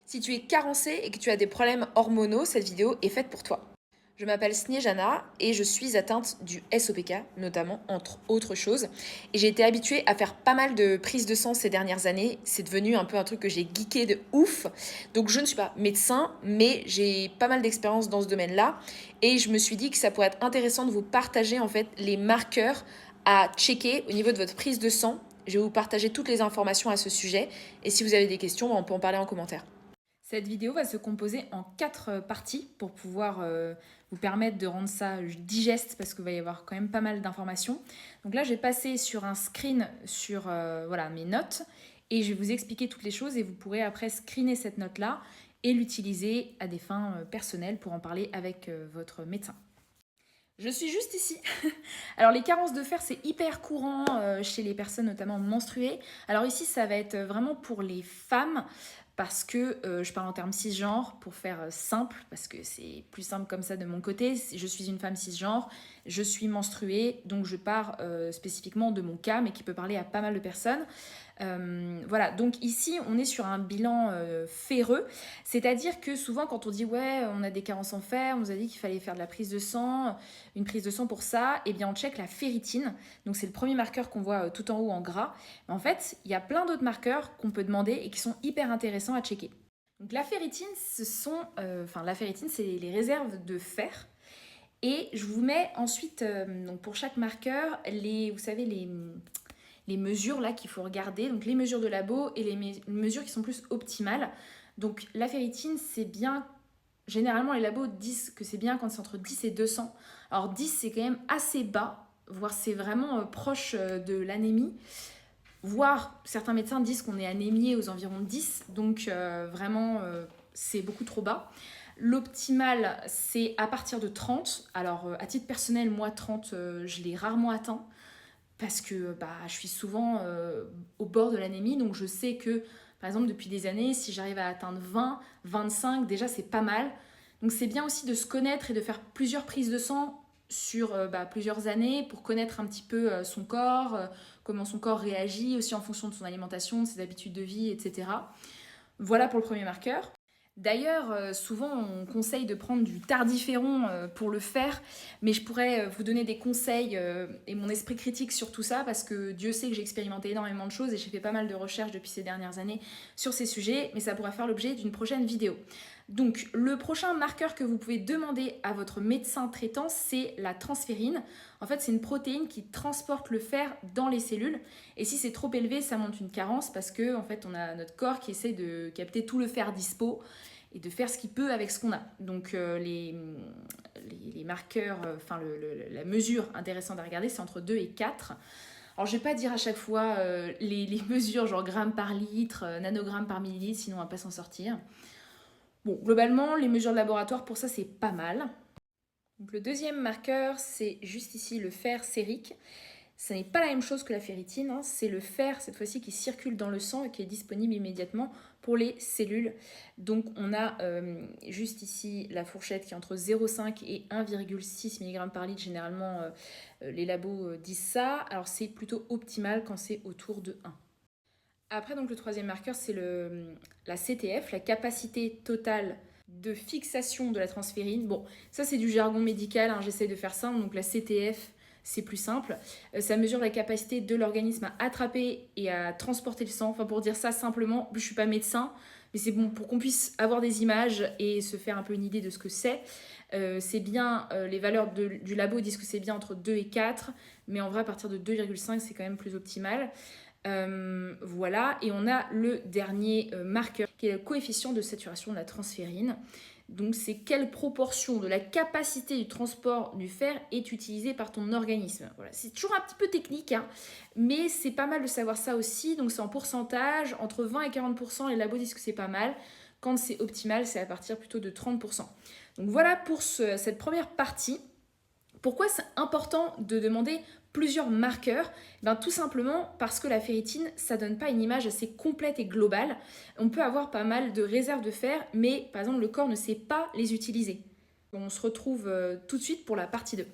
Si tu es carencé et que tu as des problèmes hormonaux, cette vidéo est faite pour toi. Je m'appelle Snejana et je suis atteinte du SOPK, notamment, entre autres choses. Et j'ai été habituée à faire pas mal de prises de sang ces dernières années. C'est devenu un peu un truc que j'ai geeké de ouf. Donc je ne suis pas médecin, mais j'ai pas mal d'expérience dans ce domaine-là. Et je me suis dit que ça pourrait être intéressant de vous partager en fait les marqueurs à checker au niveau de votre prise de sang. Je vais vous partager toutes les informations à ce sujet. Et si vous avez des questions, on peut en parler en commentaire. Cette vidéo va se composer en 4 parties pour pouvoir vous permettre de rendre ça digeste parce qu'il va y avoir quand même pas mal d'informations. Donc là, je vais passer sur un screen sur voilà, mes notes et je vais vous expliquer toutes les choses et vous pourrez après screener cette note-là et l'utiliser à des fins personnelles pour en parler avec votre médecin. Je suis juste ici. Alors les carences de fer, c'est hyper courant chez les personnes notamment menstruées. Alors ici, ça va être vraiment pour les femmes parce que je parle en termes cisgenre pour faire simple, parce que c'est plus simple comme ça de mon côté. Je suis une femme cisgenre, je suis menstruée, donc je pars spécifiquement de mon cas, mais qui peut parler à pas mal de personnes. Voilà, donc ici on est sur un bilan ferreux, c'est-à-dire que souvent quand on dit ouais on a des carences en fer, on nous a dit qu'il fallait faire de la prise de sang, une prise de sang pour ça, et bien on check la ferritine, donc c'est le premier marqueur qu'on voit tout en haut en gras. Mais en fait il y a plein d'autres marqueurs qu'on peut demander et qui sont hyper intéressants à checker. Donc la ferritine, la ferritine c'est les réserves de fer. Et je vous mets ensuite, donc pour chaque marqueur, vous savez, les mesures là qu'il faut regarder, donc les mesures de labo et les mesures qui sont plus optimales. Donc la ferritine, c'est bien, généralement les labos disent que c'est bien quand c'est entre 10 et 200. Alors 10 c'est quand même assez bas, voire c'est vraiment proche de l'anémie. Voire certains médecins disent qu'on est anémié aux environs de 10, donc vraiment c'est beaucoup trop bas. L'optimal, c'est à partir de 30. Alors, à titre personnel, moi, 30, je l'ai rarement atteint parce que je suis souvent au bord de l'anémie. Donc, je sais que, par exemple, depuis des années, si j'arrive à atteindre 20, 25, déjà, c'est pas mal. Donc, c'est bien aussi de se connaître et de faire plusieurs prises de sang sur plusieurs années pour connaître un petit peu son corps, comment son corps réagit, aussi en fonction de son alimentation, de ses habitudes de vie, etc. Voilà pour le premier marqueur. D'ailleurs, souvent on conseille de prendre du tardiféron pour le faire, mais je pourrais vous donner des conseils et mon esprit critique sur tout ça parce que Dieu sait que j'ai expérimenté énormément de choses et j'ai fait pas mal de recherches depuis ces dernières années sur ces sujets, mais ça pourra faire l'objet d'une prochaine vidéo. Donc le prochain marqueur que vous pouvez demander à votre médecin traitant, c'est la transférine. En fait, c'est une protéine qui transporte le fer dans les cellules. Et si c'est trop élevé, ça montre une carence parce que en fait, on a notre corps qui essaie de capter tout le fer dispo et de faire ce qu'il peut avec ce qu'on a. Donc les marqueurs, la mesure intéressante à regarder, c'est entre 2 et 4. Alors je vais pas dire à chaque fois les mesures genre grammes par litre, nanogrammes par millilitre, sinon on va pas s'en sortir. Bon, globalement, les mesures de laboratoire, pour ça, c'est pas mal. Donc, le deuxième marqueur, c'est juste ici le fer sérique. Ce n'est pas la même chose que la ferritine, hein. C'est le fer, cette fois-ci, qui circule dans le sang et qui est disponible immédiatement pour les cellules. Donc, on a juste ici la fourchette qui est entre 0,5 et 1,6 mg par litre. Généralement, les labos disent ça. Alors, c'est plutôt optimal quand c'est autour de 1. Après, donc, le troisième marqueur, c'est la CTF, la capacité totale de fixation de la transférine. Bon, ça, c'est du jargon médical, hein, j'essaie de faire simple. Donc, la CTF, c'est plus simple. Ça mesure la capacité de l'organisme à attraper et à transporter le sang. Enfin, pour dire ça simplement, je ne suis pas médecin, mais c'est bon pour qu'on puisse avoir des images et se faire un peu une idée de ce que c'est. C'est bien, les valeurs du labo disent que c'est bien entre 2 et 4, mais en vrai, à partir de 2,5, c'est quand même plus optimal. Voilà, et on a le dernier marqueur qui est le coefficient de saturation de la transférine. Donc c'est quelle proportion de la capacité du transport du fer est utilisée par ton organisme. Voilà, c'est toujours un petit peu technique, hein, mais c'est pas mal de savoir ça aussi. Donc c'est en pourcentage, entre 20 et 40%, les labos disent que c'est pas mal. Quand c'est optimal, c'est à partir plutôt de 30%. Donc voilà pour cette première partie. Pourquoi c'est important de demander plusieurs marqueurs? Tout simplement parce que la ferritine, ça donne pas une image assez complète et globale. On peut avoir pas mal de réserves de fer, mais par exemple le corps ne sait pas les utiliser. On se retrouve tout de suite pour la partie 2.